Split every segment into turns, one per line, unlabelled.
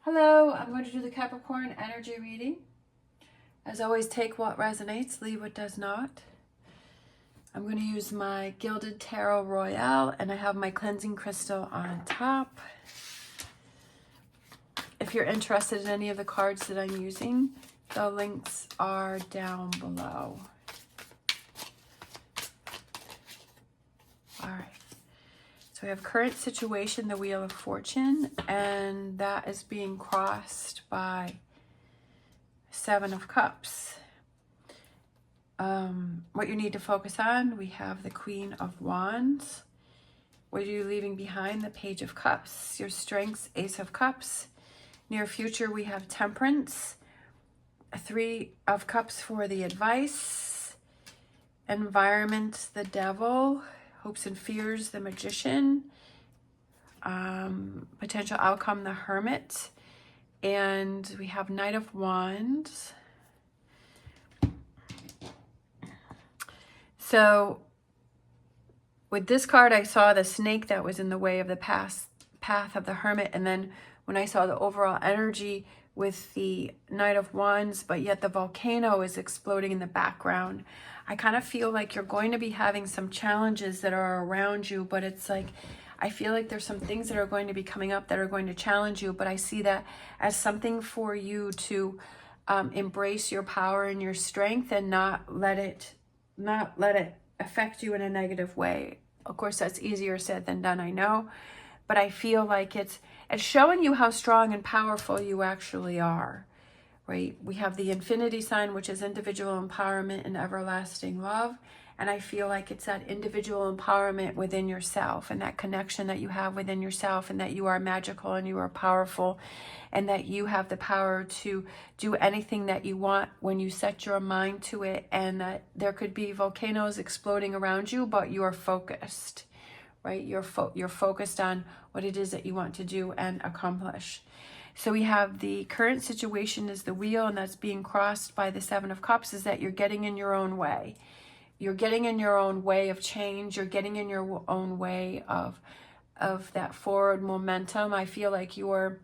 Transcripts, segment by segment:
Hello, I'm going to do the Capricorn energy reading. As always, take what resonates, leave what does not. I'm going to use my Gilded Tarot Royale, and I have my cleansing crystal on top. If you're interested in any of the cards that I'm using, the links are down below. All right. So we have current situation, the Wheel of Fortune, and that is being crossed by Seven of Cups. What you need to focus on, we have the Queen of Wands. What are you leaving behind? The Page of Cups. Your strengths, Ace of Cups. Near future, we have Temperance. Three of Cups for the advice. Environment, the Devil. Hopes and fears, the Magician. Potential outcome, the Hermit. And we have Knight of Wands. So with this card, I saw the snake that was in the way of the path of the Hermit. And then when I saw the overall energy with the Knight of Wands, but yet the volcano is exploding in the background, I kind of feel like you're going to be having some challenges that are around you, but it's like, I feel like there's some things that are going to be coming up that are going to challenge you, but I see that as something for you to embrace your power and your strength and not let it affect you in a negative way. Of course, that's easier said than done, I know, but I feel like it's showing you how strong and powerful you actually are. Right? We have the infinity sign, which is individual empowerment and everlasting love. And I feel like it's that individual empowerment within yourself and that connection that you have within yourself, and that you are magical and you are powerful, and that you have the power to do anything that you want when you set your mind to it. And that there could be volcanoes exploding around you, but you are focused, right? You're focused on what it is that you want to do and accomplish. So we have the current situation is the wheel, and that's being crossed by the Seven of Cups, is that you're getting in your own way. You're getting in your own way of change. You're getting in your own way of that forward momentum. I feel like you're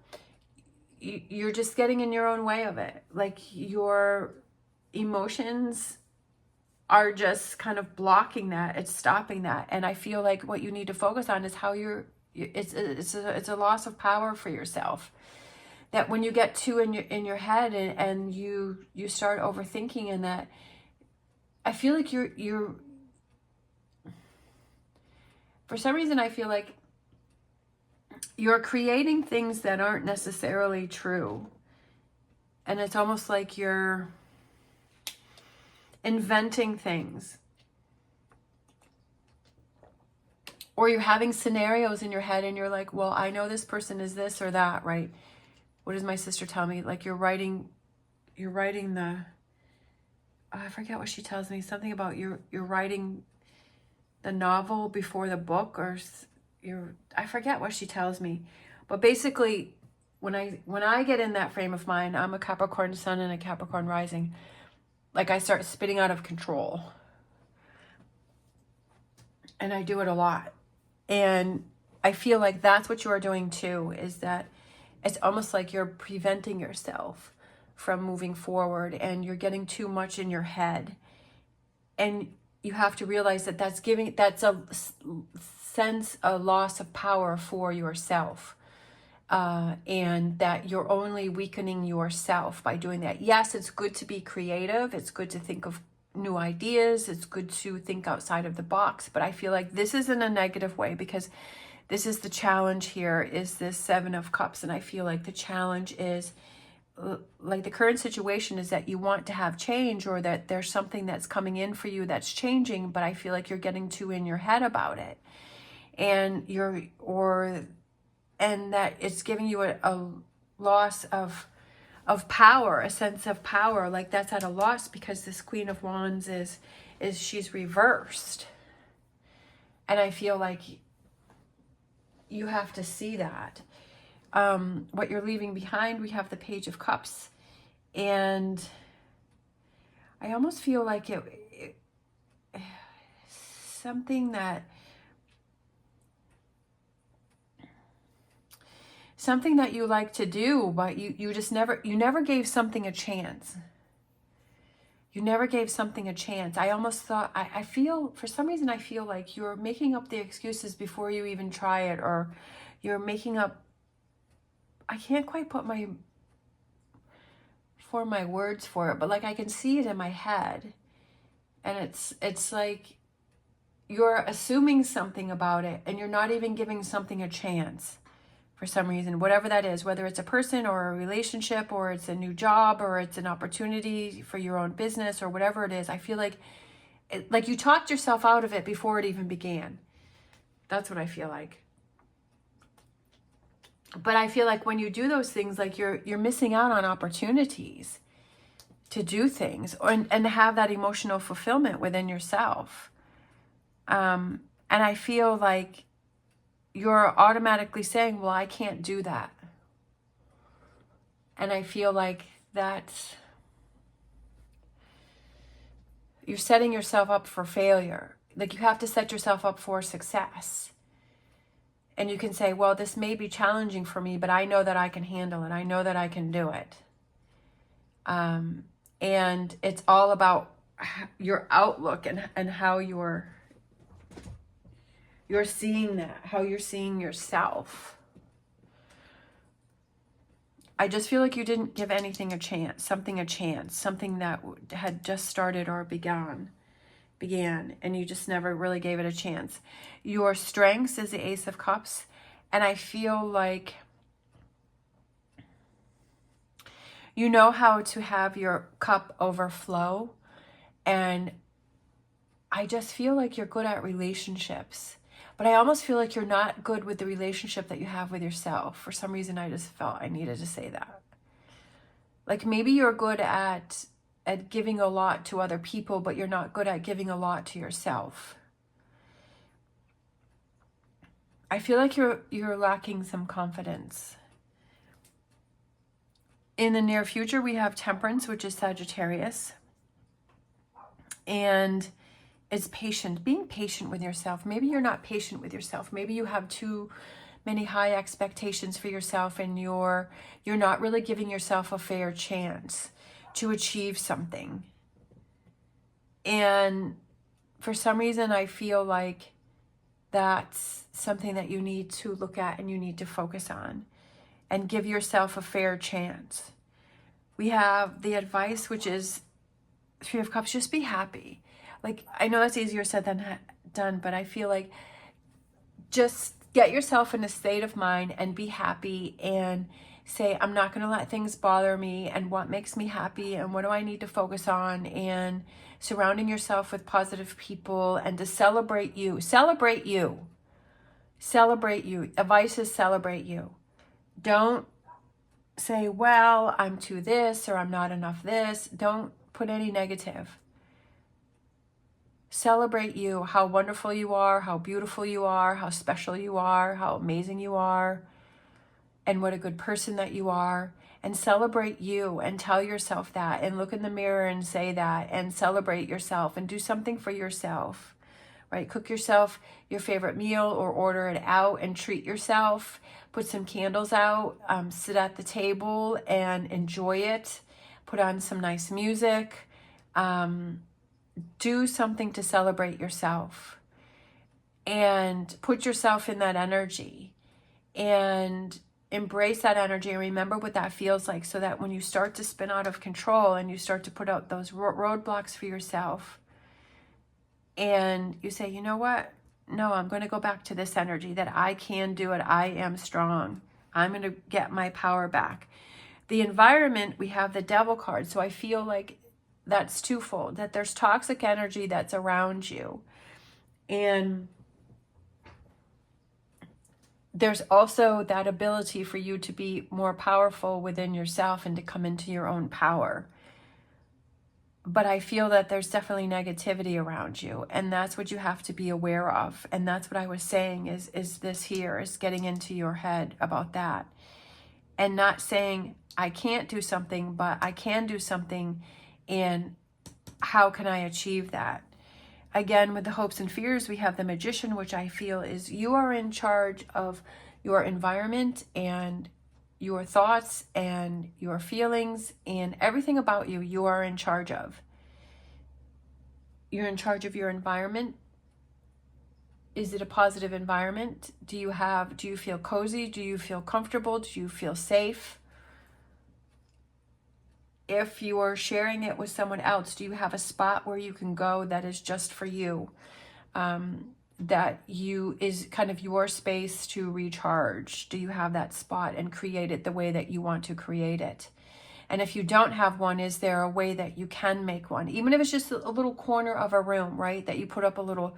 just getting in your own way of it. Like your emotions are just kind of blocking that. It's stopping that. And I feel like what you need to focus on is how it's a loss of power for yourself. That when you get too in your head and you start overthinking, and that I feel like you're for some reason I feel like you're creating things that aren't necessarily true. And it's almost like you're inventing things. Or you're having scenarios in your head and you're like, well, I know this person is this or that, right? What does my sister tell me? Like you're writing the, I forget what she tells me. Something about you're writing the novel before the book, or I forget what she tells me. But basically, when I get in that frame of mind, I'm a Capricorn sun and a Capricorn rising. Like I start spinning out of control. And I do it a lot. And I feel like that's what you are doing too, is that it's almost like you're preventing yourself from moving forward, and you're getting too much in your head. And you have to realize that that's a loss of power for yourself. And that you're only weakening yourself by doing that. Yes, it's good to be creative. It's good to think of new ideas. It's good to think outside of the box. But I feel like this is in a negative way, because this is the challenge here, is this Seven of Cups. And I feel like the challenge is, like the current situation is that you want to have change, or that there's something that's coming in for you that's changing, but I feel like you're getting too in your head about it. And and that it's giving you a loss of power, a sense of power. Like that's at a loss, because this Queen of Wands is she's reversed. And I feel like you have to see that. What you're leaving behind, we have the Page of Cups. And I almost feel like it something that something that you like to do, but you just never gave something a chance. You never gave something a chance. I almost thought, I feel, for some reason, I feel like you're making up the excuses before you even try it, or you're making up, I can't quite put my words for it, but like I can see it in my head. And it's like you're assuming something about it, and you're not even giving something a chance for some reason, whatever that is, whether it's a person or a relationship, or it's a new job, or it's an opportunity for your own business, or whatever it is. I feel like like you talked yourself out of it before it even began. That's what I feel like. But I feel like when you do those things, like you're missing out on opportunities to do things, and to have that emotional fulfillment within yourself. And I feel like you're automatically saying, well, I can't do that. And I feel like that's, you're setting yourself up for failure. Like you have to set yourself up for success. And you can say, well, this may be challenging for me, but I know that I can handle it. I know that I can do it. And it's all about your outlook and how you're seeing that, how you're seeing yourself. I just feel like you didn't give anything a chance, something that had just started or began, and you just never really gave it a chance. Your strengths is the Ace of Cups, and I feel like you know how to have your cup overflow, and I just feel like you're good at relationships. But I almost feel like you're not good with the relationship that you have with yourself. For some reason, I just felt I needed to say that. Like maybe you're good at giving a lot to other people, but you're not good at giving a lot to yourself. I feel like you're lacking some confidence. In the near future, we have Temperance, which is Sagittarius. And it's patient, being patient with yourself. Maybe you're not patient with yourself. Maybe you have too many high expectations for yourself, and you're not really giving yourself a fair chance to achieve something. And for some reason, I feel like that's something that you need to look at and you need to focus on and give yourself a fair chance. We have the advice, which is Three of Cups. Just be happy. Like, I know that's easier said than done, but I feel like just get yourself in a state of mind and be happy and say, I'm not going to let things bother me, and what makes me happy and what do I need to focus on, and surrounding yourself with positive people, and to celebrate you. Celebrate you. Celebrate you. Advice is celebrate you. Don't say, well, I'm too this, or I'm not enough this. Don't put any negative. Celebrate you, how wonderful you are, how beautiful you are, how special you are, how amazing you are, and what a good person that you are. And celebrate you, and tell yourself that, and look in the mirror and say that, and celebrate yourself, and do something for yourself, right? Cook yourself your favorite meal, or order it out and treat yourself. Put some candles out, sit at the table and enjoy it. Put on some nice music. Do something to celebrate yourself, and put yourself in that energy, and embrace that energy, and remember what that feels like, so that when you start to spin out of control and you start to put out those roadblocks for yourself, and you say, you know what? No, I'm going to go back to this energy that I can do it. I am strong. I'm going to get my power back. The environment, we have the Devil card. So I feel like that's twofold, that there's toxic energy that's around you, and there's also that ability for you to be more powerful within yourself and to come into your own power. But I feel that there's definitely negativity around you, and that's what you have to be aware of. And that's what I was saying is this here, is getting into your head about that, and not saying I can't do something, but I can do something. And how can I achieve that? Again, with the hopes and fears, we have the Magician, which I feel is you are in charge of your environment and your thoughts and your feelings and everything about you, you are in charge of. You're in charge of your environment. Is it a positive environment? Do you feel cozy? Do you feel comfortable? Do you feel safe? If you are sharing it with someone else, do you have a spot where you can go that is just for you? That is kind of your space to recharge? Do you have that spot and create it the way that you want to create it? And if you don't have one, is there a way that you can make one? Even if it's just a little corner of a room, right? That you put up a little,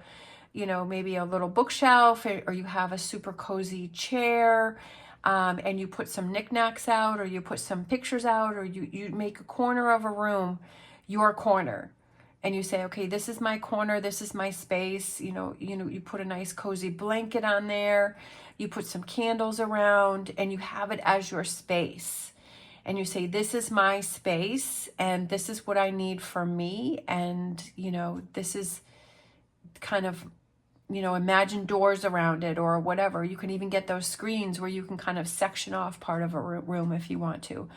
maybe a little bookshelf, or you have a super cozy chair, and you put some knickknacks out, or you put some pictures out, or you make a corner of a room your corner. And you say, okay, this is my corner, this is my space. You put a nice cozy blanket on there, you put some candles around, and you have it as your space. And you say, this is my space, and this is what I need for me. And, this is kind of, imagine doors around it or whatever. You can even get those screens where you can kind of section off part of a room if you want to,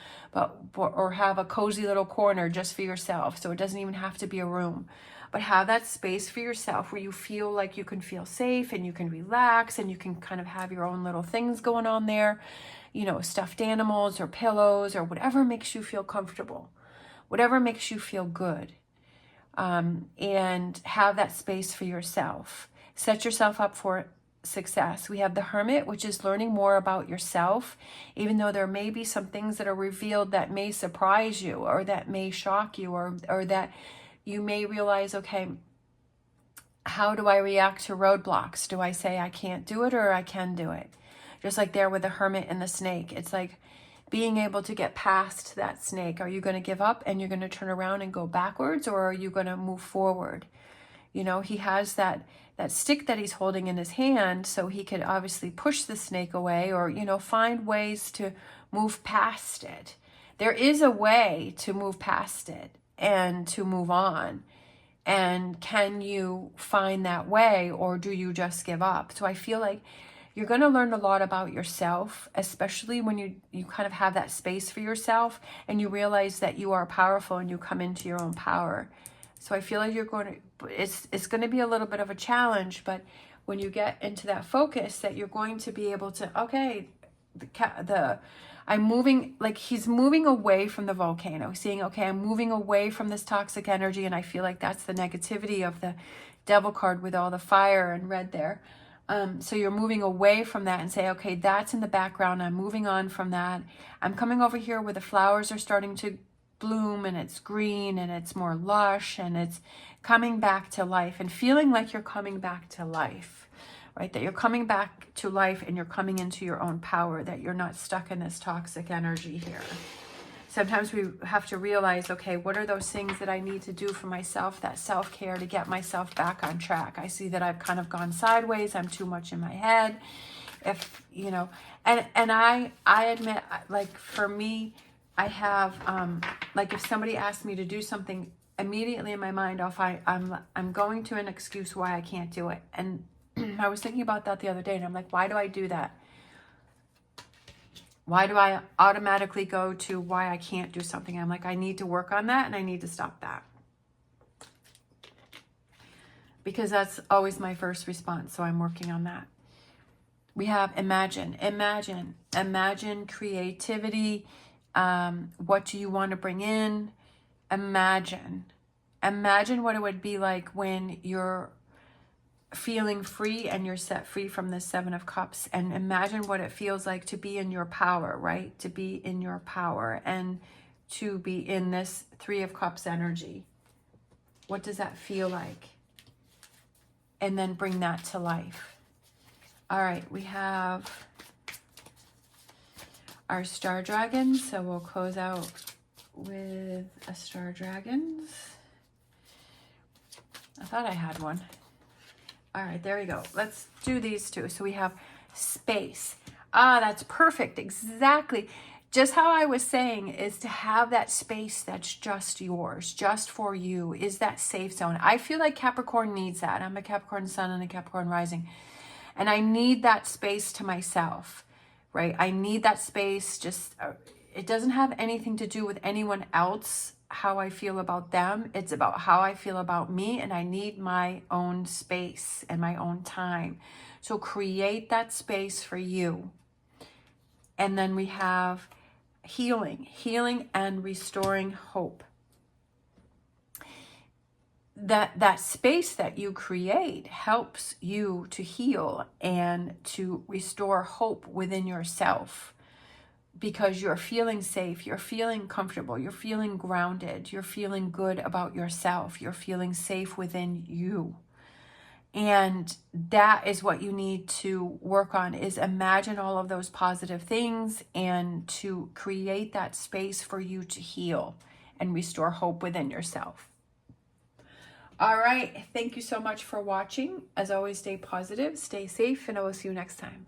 or have a cozy little corner just for yourself. So it doesn't even have to be a room, but have that space for yourself where you feel like you can feel safe and you can relax and you can kind of have your own little things going on there, stuffed animals or pillows or whatever makes you feel comfortable, whatever makes you feel good. And have that space for yourself. Set yourself up for success. We have the Hermit, which is learning more about yourself, even though there may be some things that are revealed that may surprise you or that may shock you, or that you may realize, okay, how do I react to roadblocks? Do I say I can't do it or I can do it? Just like there with the Hermit and the snake. It's like being able to get past that snake. Are you going to give up and you're going to turn around and go backwards, or are you going to move forward? He has that stick that he's holding in his hand, so he could obviously push the snake away, or, find ways to move past it. There is a way to move past it and to move on. And can you find that way, or do you just give up? So I feel like you're going to learn a lot about yourself, especially when you kind of have that space for yourself and you realize that you are powerful and you come into your own power. So I feel like it's going to be a little bit of a challenge, but when you get into that focus, that you're going to be able to, okay, I'm moving, like he's moving away from the volcano, seeing, okay, I'm moving away from this toxic energy. And I feel like that's the negativity of the Devil card with all the fire and red there. So you're moving away from that and say, okay, that's in the background. I'm moving on from that. I'm coming over here where the flowers are starting to bloom and it's green and it's more lush and it's coming back to life, and feeling like you're coming back to life, right? That you're coming back to life and you're coming into your own power, that you're not stuck in this toxic energy here. Sometimes we have to realize, okay, what are those things that I need to do for myself, that self-care, to get myself back on track? I see that I've kind of gone sideways. I'm too much in my head. If, and I admit, like for me, I have, like if somebody asks me to do something, immediately in my mind, I'm going to an excuse why I can't do it. And I was thinking about that the other day, and I'm like, why do I do that? Why do I automatically go to why I can't do something? I'm like, I need to work on that and I need to stop that. Because that's always my first response. So I'm working on that. We have imagine creativity. What do you want to bring in? Imagine what it would be like when you're feeling free and you're set free from the Seven of Cups, and imagine what it feels like to be in your power, right? To be in your power and to be in this Three of Cups energy. What does that feel like? And then bring that to life. All right, we have our star dragons, so we'll close out with a star dragons. I thought I had one. All right, there we go. Let's do these two. So we have space. That's perfect. Exactly. Just how I was saying, is to have that space that's just yours, just for you, is that safe zone. I feel like Capricorn needs that. I'm a Capricorn sun and a Capricorn rising. And I need that space to myself, right? I need that space. Just, it doesn't have anything to do with anyone else, how I feel about them. It's about how I feel about me, and I need my own space and my own time. So create that space for you. And then we have healing and restoring hope. That space that you create helps you to heal and to restore hope within yourself, because you're feeling safe, you're feeling comfortable, you're feeling grounded, you're feeling good about yourself, you're feeling safe within you. And that is what you need to work on, is imagine all of those positive things and to create that space for you to heal and restore hope within yourself. All right. Thank you so much for watching. As always, stay positive, stay safe, and I will see you next time.